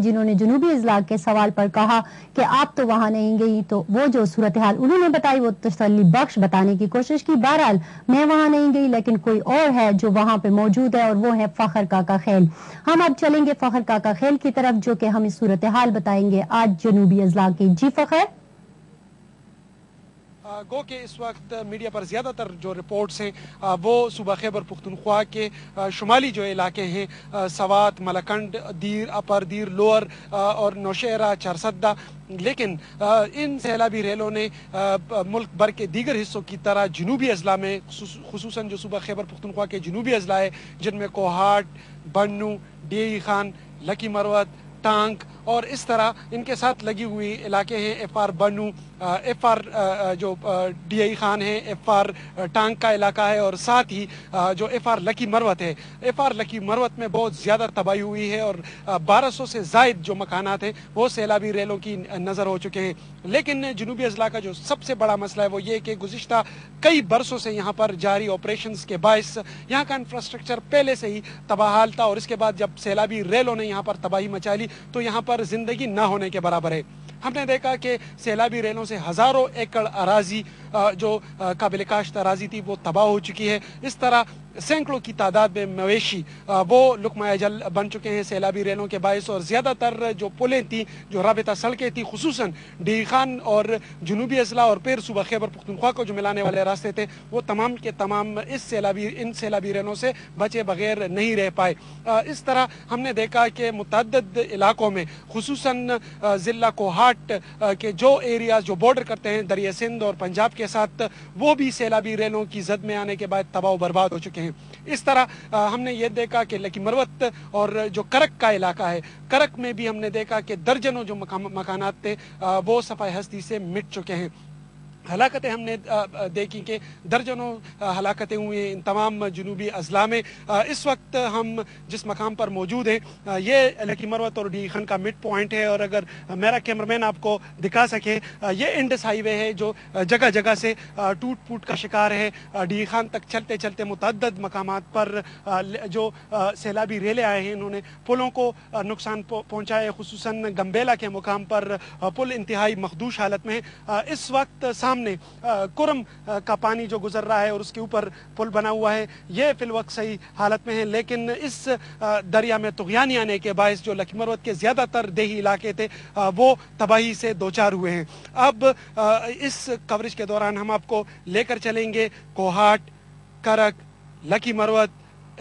जिन्होंने जनूबी अजला के सवाल पर कहा कि आप तो वहां नहीं गई, तो वो जो सूरत हाल उन्होंने बताई वो तसल्ली बख्श बताने की कोशिश की। बहरहाल मैं वहां नहीं गई, लेकिन कोई और है जो वहां पे मौजूद है और वो है फखर काका खेल। हम अब चलेंगे फखर काका खेल की तरफ, जो कि हमें सूरत हाल बताएंगे आज जनूबी अजला की। जी फखर। गो के इस वक्त मीडिया पर ज़्यादातर जो रिपोर्ट्स हैं वो सूबा खैबर पख्तूनख्वा के शुमाली जो इलाके हैं, सवात, मलकंड, दीर, अपर दीर, लोअर और नौशहरा, चरसद्दा, लेकिन इन सैलाबी रेलों ने मुल्क भर के दीगर हिस्सों की तरह जनूबी अजला में, खुसूसन जो सूबा खैबर पख्तूनख्वा के जनूबी अजला है जिनमें कोहाट, बन्नू, डीई खान, लकी मरवत, टांग और इस तरह इनके साथ लगी हुई इलाके हैं, एफआर बन्नू, एफआर जो डीआई खान है, एफआर टांग का इलाका है और साथ ही जो एफआर लकी मरवत है। एफआर लकी मरवत में बहुत ज़्यादा तबाही हुई है और 1200 से ज़ायद जो मकानात हैं वो सैलाबी रेलों की नज़र हो चुके हैं। लेकिन जनूबी अजला का जो सबसे बड़ा मसला है वो ये कि गुज़िश्ता कई बरसों से यहाँ पर जारी ऑपरेशंस के बायस यहाँ का इंफ्रास्ट्रक्चर पहले से ही तबाहाल था और इसके बाद जब सैलाबी रेलों ने यहाँ पर तबाही मचा ली तो यहाँ पर जिंदगी ना होने के बराबर है। हमने देखा कि सैलाबी रेलों से हज़ारों एकड़ अराजी जो काबिल काश्त अराजी थी वो तबाह हो चुकी है। इस तरह सैकड़ों की तादाद में मवेशी वो लुकमा अजल बन चुके हैं सैलाबी रेलों के बायस और ज़्यादातर जो पुलें थी, जो राबिता सड़कें थी, खुसूसन डी खान और जनूबी अजला और फिर सूबा खैबर पख्तूनख्वा को जो मिलाने वाले रास्ते थे वो तमाम के तमाम इन सैलाबी रेलों से बचे बगैर नहीं रह पाए। इस तरह हमने देखा कि मुतअद्दिद इलाकों में खुसूसन ज़िला कोहाट के जो एरियाज जो बॉर्डर करते हैं दरिया सिंध और पंजाब के साथ वो भी सैलाबी रेलों की जद में आने के बाद तबाह बर्बाद हो चुके हैं। इस तरह हमने ये देखा कि लकी मरवत और जो करक का इलाका है, करक में भी हमने देखा कि दर्जनों जो मकानात थे वो सफाई हस्ती से मिट चुके हैं। हलाकतें हमने देखी कि दर्जनों हलाकतें हुई हैं इन तमाम जनूबी अजला में। इस वक्त हम जिस मकाम पर मौजूद हैं ये लकी मरवत और डी खान का मिड पॉइंट है और अगर मेरा कैमरामैन आपको दिखा सके ये इंडस हाईवे है जो जगह जगह से टूट फूट का शिकार है। डी खान तक चलते चलते मुतअद्दिद मकामात पर जो सैलाबी रेलें आए हैं इन्होंने पुलों को नुकसान पहुँचा है। खुसूसन गम्बेला के मुकाम पर पुल इंतहाई मखदूश हालत में है। इस वक्त सामने कुरम का पानी जो गुजर रहा है और उसके ऊपर पुल बना हुआ है ये फिलवक्त सही हालत में है, लेकिन इस दरिया में तुग़यानी आने के बायस जो लकी मरवत के ज़्यादातर देही इलाके थे वो तबाही से दो चार हुए हैं। अब इस कवरेज के दौरान हम आपको लेकर चलेंगे कोहाट, करक, लकी मरवत,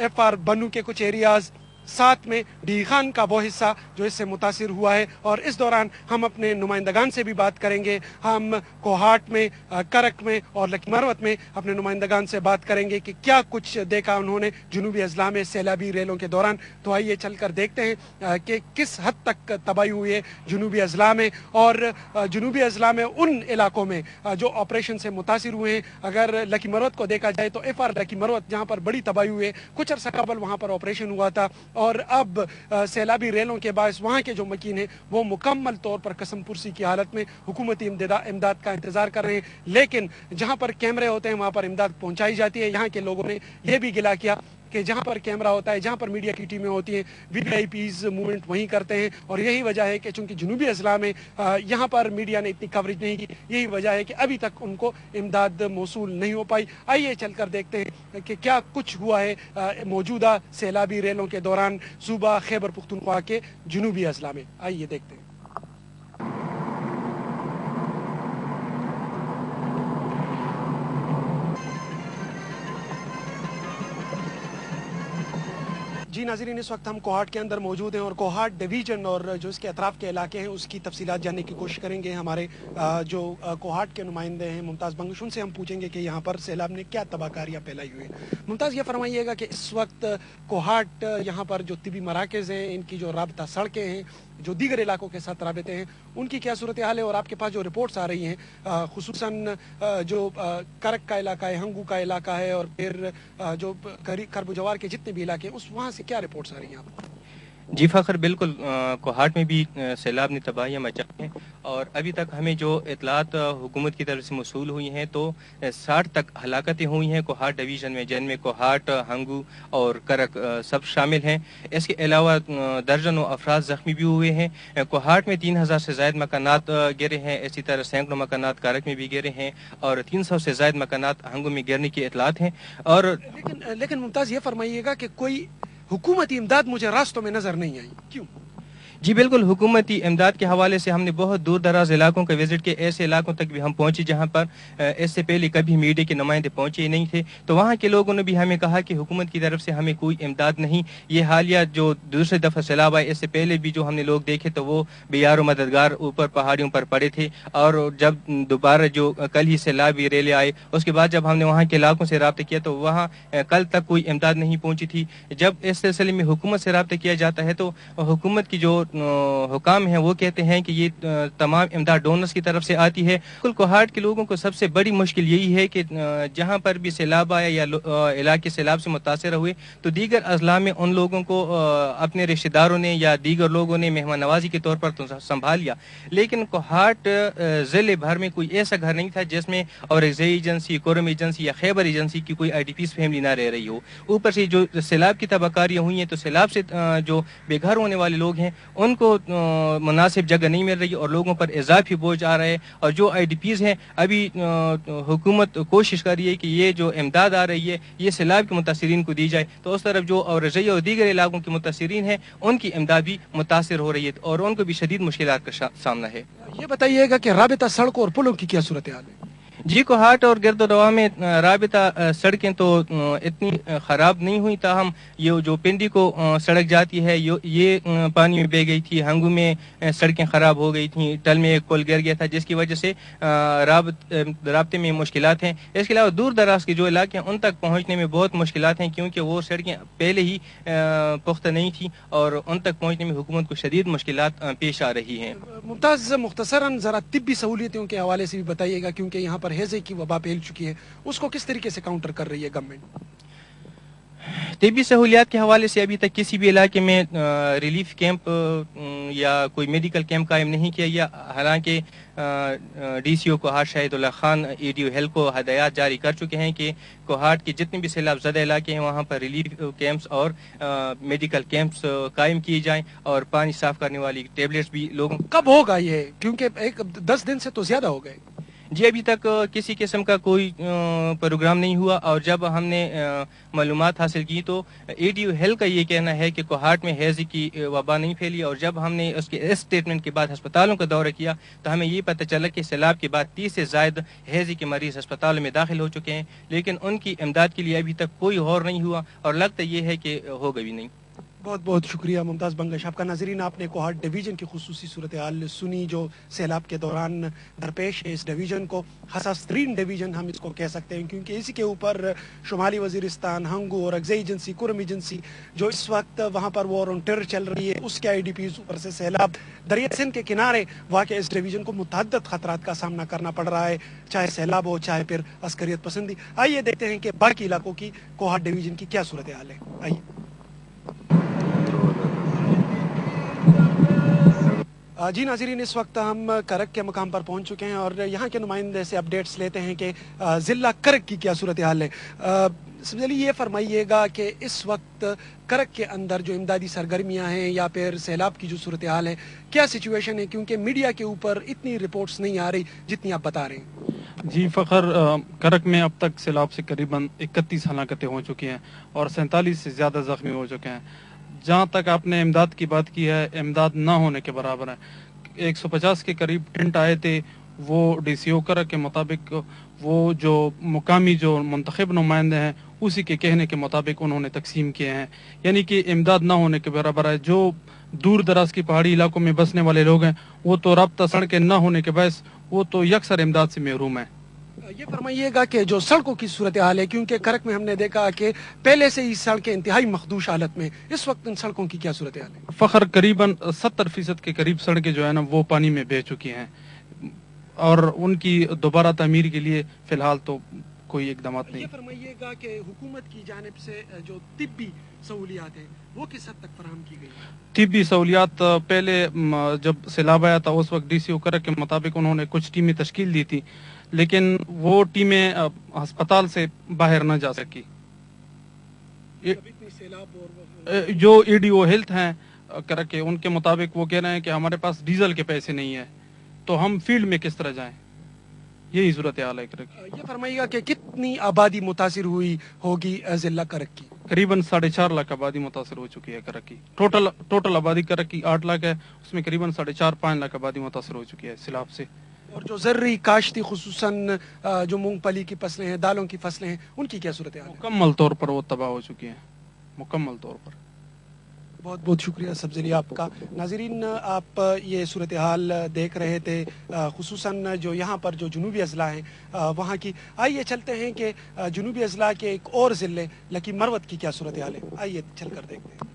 एफआर बन्नू के कुछ एरियाज, साथ में डी खान का वो हिस्सा जो इससे मुतासिर हुआ है और इस दौरान हम अपने नुमाइंदगान से भी बात करेंगे। हम कोहाट में, करक में और लकी मरवत में अपने नुमाइंदगान से बात करेंगे कि क्या कुछ देखा उन्होंने जनूबी अजला में सैलाबी रेलों के दौरान। तो आइए चलकर देखते हैं कि किस हद तक तबाही हुई है जनूबी अजला में और जनूबी अजला में उन इलाकों में जो ऑपरेशन से मुतासिर हुए हैं। अगर लकी मरवत को देखा जाए तो एफआर लकी मरवत जहाँ पर बड़ी तबाही हुई है, कुछ अर्सा कबल वहाँ पर ऑपरेशन हुआ था और अब सैलाबी रेलों के बायस वहाँ के जो मकीन हैं वो मुकम्मल तौर पर कसम पुरसी की हालत में हुकूमती इमदाद का इंतज़ार कर रहे हैं। लेकिन जहाँ पर कैमरे होते हैं वहाँ पर इमदाद पहुँचाई जाती है। यहाँ के लोगों ने यह भी गिला किया कि जहाँ पर कैमरा होता है, जहाँ पर मीडिया की टीमें होती हैं, वीवीआईपीज़ मूवमेंट वहीं करते हैं और यही वजह है कि चूँकि जनूबी अजला में यहाँ पर मीडिया ने इतनी कवरेज नहीं की, यही वजह है कि अभी तक उनको इमदाद मौसूल नहीं हो पाई। आइए चलकर देखते हैं कि क्या कुछ हुआ है मौजूदा सैलाबी रेलों के दौरान सूबा खैबर पख्तूनख्वा के जनूबी अजला में। आइए देखते हैं। जी नाज़रीन, इस वक्त हम कोहाट के अंदर मौजूद हैं और कोहाट डिवीज़न और जो इसके अतराफ़ के इलाके हैं उसकी तफसीलात जानने की कोशिश करेंगे। हमारे जो कोहाट के नुमाइंदे हैं मुमताज़ बंगश, उनसे हम पूछेंगे कि यहाँ पर सैलाब ने क्या तबाहकारियाँ फैलाई हुई हैं। मुमताज़, ये फरमाइएगा कि इस वक्त कोहाट यहाँ पर जो तिबी मराकज़ हैं, इनकी जो राबता सड़कें हैं, जो दीगर इलाकों के साथ राबते हैं, उनकी क्या सूरत हाल है और आपके पास जो रिपोर्ट्स आ रही हैं खुसूसन जो करक का इलाका है, हंगू का इलाका है और फिर जो खरबू जवार के जितने भी इलाके हैं उस वहाँ से क्या रिपोर्ट्स आ रही हैं आपको? جی فخر، بالکل کوہاٹ میں بھی سیلاب نے تباہیاں مچائی ہیں، اور ابھی تک ہمیں جو اطلاعات حکومت کی طرف سے موصول ہوئی ہیں تو 60 تک ہلاکتیں ہوئی ہیں کوہاٹ ڈویژن میں، جن میں کوہاٹ، ہنگو اور کرک سب شامل ہیں۔ اس کے علاوہ درجنوں افراد زخمی بھی ہوئے ہیں۔ کوہاٹ میں 3000 سے زائد مکانات گرے ہیں، اسی طرح سینکڑوں مکانات کرک میں بھی گرے ہیں، اور 300 سے زائد مکانات ہنگو میں گرنے کی اطلاعات ہیں۔ اور لیکن ممتاز، یہ فرمائیے گا کہ کوئی حکومتی امداد مجھے راستوں میں نظر نہیں آئی، کیوں؟ جی بالکل، حکومتی امداد کے حوالے سے ہم نے بہت دور دراز علاقوں کا وزٹ کیا، ایسے علاقوں تک بھی ہم پہنچے جہاں پر اس سے پہلے کبھی میڈیا کے نمائندے پہنچے ہی نہیں تھے، تو وہاں کے لوگوں نے بھی ہمیں کہا کہ حکومت کی طرف سے ہمیں کوئی امداد نہیں۔ یہ حالیہ جو دوسرے دفعہ سیلاب آئے، اس سے پہلے بھی جو ہم نے لوگ دیکھے تو وہ بے یار و مددگار اوپر پہاڑیوں پر پڑے تھے، اور جب دوبارہ جو کل ہی سیلابی ریلے آئے، اس کے بعد جب ہم نے وہاں کے علاقوں سے رابطہ کیا تو وہاں کل تک کوئی امداد نہیں پہنچی تھی۔ جب اس سلسلے میں حکومت سے رابطہ کیا جاتا ہے تو حکومت کی جو حکام ہیں وہ کہتے ہیں کہ یہ تمام امداد ڈونرز کی طرف سے آتی ہے۔ کل کوہاٹ کے لوگوں کو سب سے بڑی مشکل یہی ہے کہ جہاں پر بھی سیلاب آیا یا علاقے سیلاب سے متاثر ہوئے تو دیگر اضلاع میں ان لوگوں کو اپنے رشتہ داروں نے یا دیگر لوگوں نے مہمان نوازی کے طور پر سنبھال لیا، لیکن کوہاٹ ضلع بھر میں کوئی ایسا گھر نہیں تھا جس میں اورگزئی ایجنسی، کورم ایجنسی یا خیبر ایجنسی کی کوئی آئی ڈی پیز فیملی نہ رہ رہی ہو۔ اوپر سے جو سیلاب کی تباہ کاریاں ہوئی ہیں تو سیلاب سے جو بے گھر ہونے والے لوگ ہیں ان کو مناسب جگہ نہیں مل رہی اور لوگوں پر اضافی بوجھ آ رہا ہے، اور جو آئی ڈی پیز ہیں ابھی حکومت کوشش کر رہی ہے کہ یہ جو امداد آ رہی ہے یہ سیلاب کے متاثرین کو دی جائے، تو اس طرف جو اورگزئی اور دیگر علاقوں کے متاثرین ہیں ان کی امداد بھی متاثر ہو رہی ہے اور ان کو بھی شدید مشکلات کا سامنا ہے۔ یہ بتائیے گا کہ رابطہ سڑکوں اور پلوں کی کیا صورتحال ہے؟ جی کوہاٹ اور گرد و نواح میں رابطہ سڑکیں تو اتنی خراب نہیں ہوئی، تاہم یہ جو پنڈی کو سڑک جاتی ہے یہ پانی میں بہہ گئی تھی، ہنگو میں سڑکیں خراب ہو گئی تھیں، ٹل میں ایک پل گر گیا تھا جس کی وجہ سے رابطے میں مشکلات ہیں۔ اس کے علاوہ دور دراز کے جو علاقے ہیں ان تک پہنچنے میں بہت مشکلات ہیں کیونکہ وہ سڑکیں پہلے ہی پختہ نہیں تھیں اور ان تک پہنچنے میں حکومت کو شدید مشکلات پیش آ رہی ہیں۔ ممتاز، مختصراً ذرا طبی سہولیتوں کے حوالے سے بھی بتائیے گا، کیونکہ یہاں پر ہیضے کی وبا پھیل چکی ہے، اس کو کس طریقے سے کاؤنٹر کر رہی ہے گورنمنٹ؟ طبی سہولیات کے حوالے سے ابھی تک کسی بھی علاقے میں ریلیف کیمپ یا کوئی میڈیکل کیمپ قائم نہیں کیا گیا، حالانکہ D C O Kohat Shahid Ullah Khan E D O ہیل کو ہدایات جاری کر چکے ہیں کہ کوہاٹ کے جتنے بھی سیلاب زدہ علاقے ہیں وہاں پر ریلیف کیمپس اور میڈیکل کیمپس قائم کیے جائیں، اور پانی صاف کرنے والی ٹیبلٹس بھی لوگوں کب ہوگا یہ؟ کیونکہ 10 دن سے تو زیادہ ہو گئے۔ جی ابھی تک کسی قسم کا کوئی پروگرام نہیں ہوا، اور جب ہم نے معلومات حاصل کی تو ای ڈی او ہیل کا یہ کہنا ہے کہ کوہاٹ میں ہیضے کی وبا نہیں پھیلی، اور جب ہم نے اس کے اس سٹیٹمنٹ کے بعد ہسپتالوں کا دورہ کیا تو ہمیں یہ پتہ چلا کہ سیلاب کے بعد 30 سے زائد ہیضے کے مریض ہسپتالوں میں داخل ہو چکے ہیں، لیکن ان کی امداد کے لیے ابھی تک کوئی غور نہیں ہوا، اور لگتا یہ ہے کہ ہوگا بھی نہیں۔ بہت بہت شکریہ ممتاز بنگش آپ کا۔ ناظرین، آپ نے کوہاٹ ڈویژن کی خصوصی صورتحال سنی جو سیلاب کے دوران درپیش ہے۔ اس ڈویژن کو حساس ترین ڈویژن ہم اس کو کہہ سکتے ہیں، کیونکہ اسی کے اوپر شمالی وزیرستان، ہنگو اور اورگزئی ایجنسی، کورم ایجنسی جو اس وقت وہاں پر وار آن ٹیرر چل رہی ہے، اس کے آئی ڈی پیز، اوپر سے سیلاب، دریا سندھ کے کنارے واقع اس ڈویژن کو متعدد خطرات کا سامنا کرنا پڑ رہا ہے، چاہے سیلاب ہو چاہے پھر عسکریت پسندی۔ آئیے دیکھتے ہیں کہ باقی علاقوں کی کوہاٹ ڈویژن کی کیا صورتحال ہے۔ آئیے۔ جی ناظرین، اس وقت ہم کرک کے مقام پر پہنچ چکے ہیں اور یہاں کے نمائندے سے اپڈیٹس لیتے ہیں کہ ضلع کرک کی کیا صورتحال ہے۔ سب سے پہلے یہ فرمائیے گا کہ اس وقت کرک کے اندر جو امدادی سرگرمیاں ہیں یا پھر سیلاب کی جو صورتحال ہے کیا سچویشن ہے، کیونکہ میڈیا کے اوپر اتنی رپورٹس نہیں آ رہی جتنی آپ بتا رہے ہیں۔ جی فخر، کرک میں اب تک سیلاب سے قریباً 31 ہلاکتیں ہو چکی ہیں اور 47 سے زیادہ زخمی ہو چکے ہیں۔ جہاں تک آپ نے امداد کی بات کی ہے، امداد نہ ہونے کے برابر ہے۔ 150 کے قریب ٹینٹ آئے تھے، وہ ڈی سی او کرک کے مطابق وہ جو مقامی جو منتخب نمائندے ہیں اسی کے کہنے کے مطابق انہوں نے تقسیم کیے ہیں، یعنی کہ امداد نہ ہونے کے برابر ہے۔ جو دور دراز کی پہاڑی علاقوں میں بسنے والے لوگ ہیں وہ تو رابطہ سڑکیں نہ ہونے کے باعث وہ تو یکسر امداد سے محروم ہیں۔ یہ فرمائیے گا کہ جو سڑکوں کی صورتحال ہے، کیونکہ کرک میں ہم نے دیکھا کہ پہلے سے ہی سڑکیں انتہائی مخدوش حالت میں، اس وقت ان سڑکوں کی کیا صورتحال ہے؟ فخر، قریباً 70% کے قریب سڑکیں جو ہے نا وہ پانی میں بہہ چکی ہیں، اور ان کی دوبارہ تعمیر کے لیے فی الحال تو कोई इकदाम ये नहीं। फरमाइएगा कि हुकूमत की जानिब से जो तिब्बी सहूलियात हैं वो किस हद तक फराहम की गई हैं? तिब्बी सहूलियात पहले जब सैलाब आया था उस वक्त DCO करक के मुताबिक उन्होंने कुछ टीमें तश्कील दी थी, लेकिन वो टीमें अस्पताल से बाहर न जा सकी। अभी इतनी सैलाब और जो EDO हेल्थ हैं करक के, उनके मुताबिक वो कह रहे हैं कि हमारे पास डीजल के पैसे नहीं है, तो हम फील्ड में किस तरह जाएं। यही सूरत हाल है करक की। ये फरमाइएगा कि कितनी आबादी मुतासिर हुई होगी जिला करक की? करीबन 4.5 लाख आबादी मुतासर हो चुकी है करक की। टोटल आबादी करक की 8 लाख है, उसमें करीबन 4.5-5 लाख आबादी मुतासर हो चुकी है सैलाब से। और जो ज़र्री काश्ती खुसूसन जो मूंगफली की फसलें हैं, दालों की फसलें हैं, उनकी क्या सूरत हाल है? मुकम्मल तौर पर वो तबाह हो चुकी हैं, मुकम्मल तौर पर। बहुत बहुत शुक्रिया सब्ज़ली आपका। नाज़रीन, आप ये सूरत हाल देख रहे थे, खुसूसन जो यहाँ पर जो जुनूबी अज़ला हैं वहाँ की। आइए चलते हैं कि जुनूबी अज़ला के एक और ज़िले लकी मरवत की क्या सूरत हाल है, आइए चल कर देखते हैं।